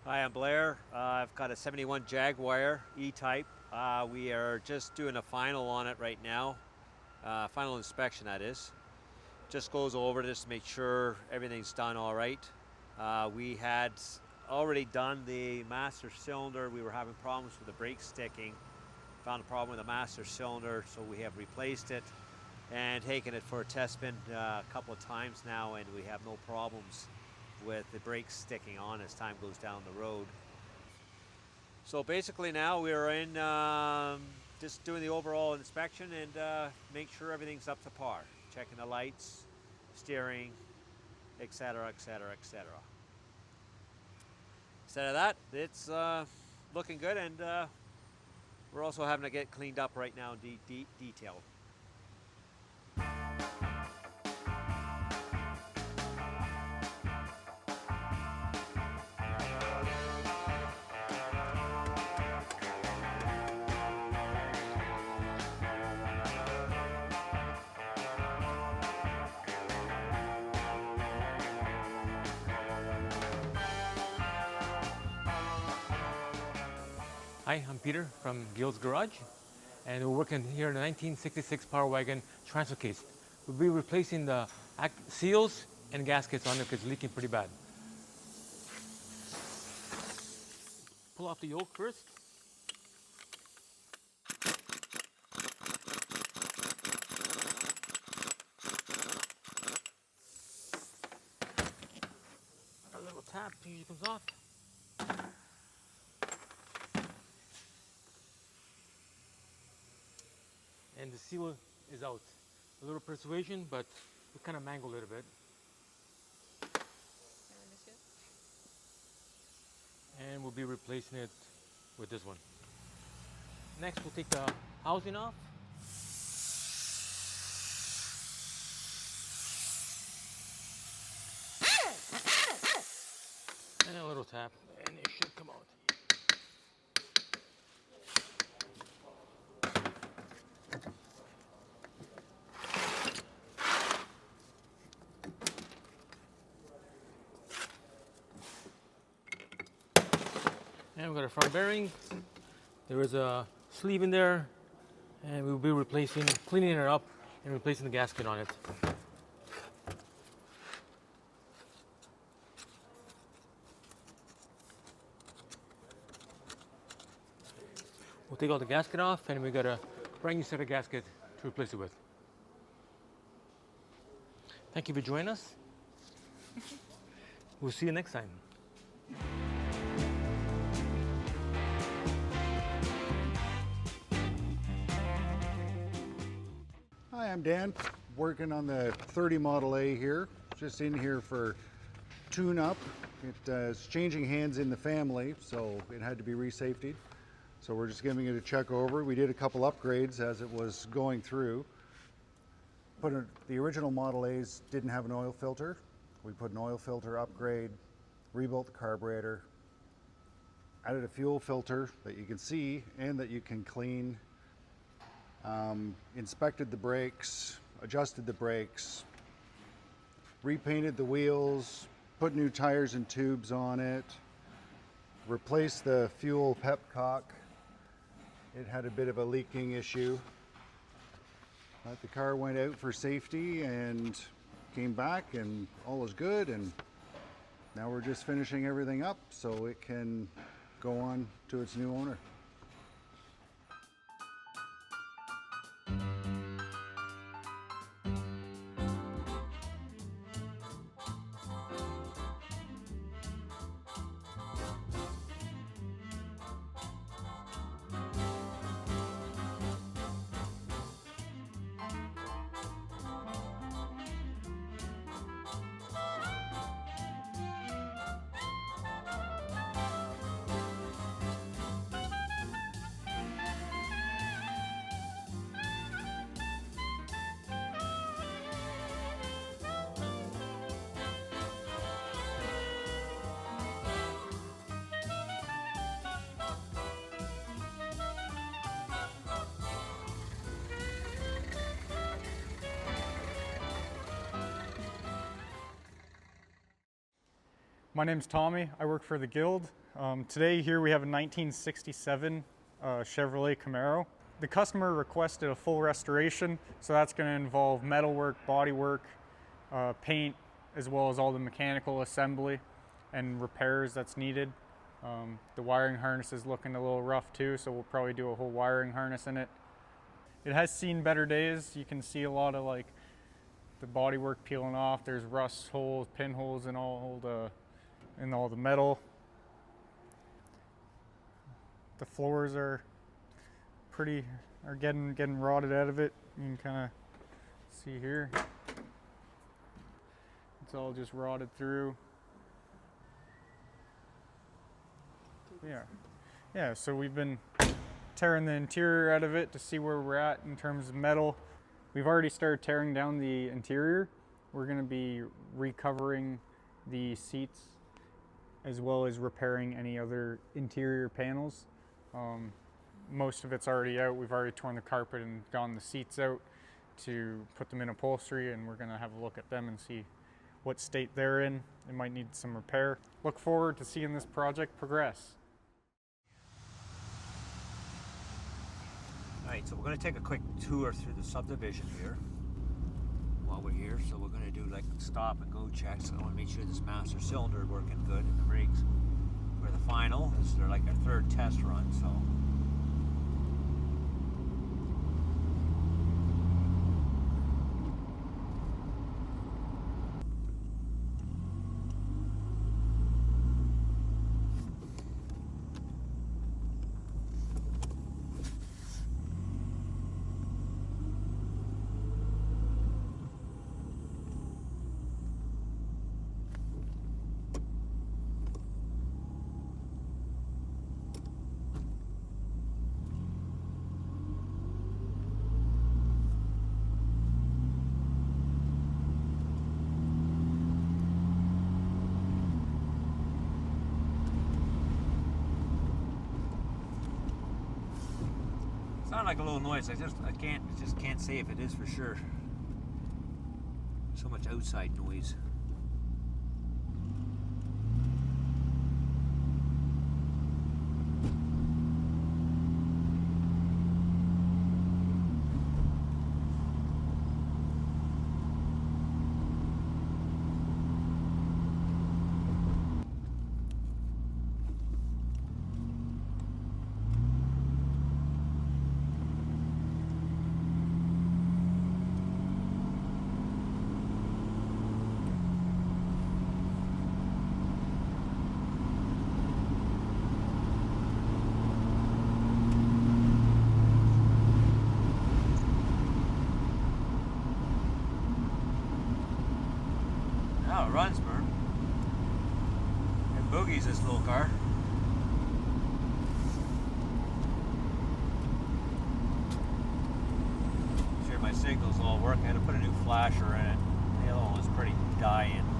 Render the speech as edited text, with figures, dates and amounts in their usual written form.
Hi, I'm Blair. I've got a 71 Jaguar E-Type. We are just doing a final on it right now. Final inspection, that is. Just goes over this to make sure everything's done all right. We had already done the master cylinder. We were having problems with the brakes sticking. Found a problem with the master cylinder, so we have replaced it and taken it for a test spin a couple of times now, and we have no problems with the brakes sticking on as time goes down the road. So basically now we're in just doing the overall inspection and make sure everything's up to par. Checking the lights, steering, etc., etc., etc. Instead of that, it's looking good, and we're also having to get cleaned up right now, detailed. Hi, I'm Peter from Gill's Garage, and we're working here in the 1966 Power Wagon transfer case. We'll be replacing the seals and gaskets on it because it's leaking pretty bad. Pull off the yoke first. A little tap usually comes off. And the seal is out. A little persuasion, but we kind of mangled it a bit. And we'll be replacing it with this one. Next, we'll take the housing off. And a little tap, and it should come out. And we've got a front bearing. There is a sleeve in there, and we'll be cleaning it up and replacing the gasket on it. We'll take all the gasket off, and we got a brand new set of gasket to replace it with. Thank you for joining us. We'll see you next time. Hi, I'm Dan, working on the 30 Model A here. Just in here for tune-up. It's changing hands in the family, so it had to be resafetied. So we're just giving it a check over. We did a couple upgrades as it was going through. The original Model A's didn't have an oil filter. We put an oil filter upgrade, rebuilt the carburetor, added a fuel filter that you can see and that you can clean. Inspected the brakes, adjusted the brakes, repainted the wheels, put new tires and tubes on it, replaced the fuel pepcock. It had a bit of a leaking issue. But the car went out for safety and came back, and all is good, and now we're just finishing everything up so it can go on to its new owner. My name's Tommy. I work for the Guild. Today here we have a 1967 Chevrolet Camaro. The customer requested a full restoration, so that's going to involve metalwork, bodywork, paint, as well as all the mechanical assembly and repairs that's needed. The wiring harness is looking a little rough too, so we'll probably do a whole wiring harness in it. It has seen better days. You can see a lot of like the bodywork peeling off. There's rust holes, pinholes in all the metal. The floors are getting rotted out of it. You can kind of see here. It's all just rotted through. Yeah, so we've been tearing the interior out of it to see where we're at in terms of metal. We've already started tearing down the interior. We're going to be recovering the seats as well as repairing any other interior panels. Most of it's already out. We've already torn the carpet and gotten the seats out to put them in upholstery, and we're going to have a look at them and see what state they're in. It might need some repair. Look forward to seeing this project progress. All right, so we're going to take a quick tour through the subdivision here while we're here. So we're going to do like stop and go checks. I want to make sure this master cylinder is working good and the brakes. For the final, this is like our third test run, so. Sound like a little noise. I just can't say if it is for sure. So much outside noise. Oh, it runs, man. It boogies, this little car. Sure my signals all work. I had to put a new flasher in it. The other one was pretty die-in.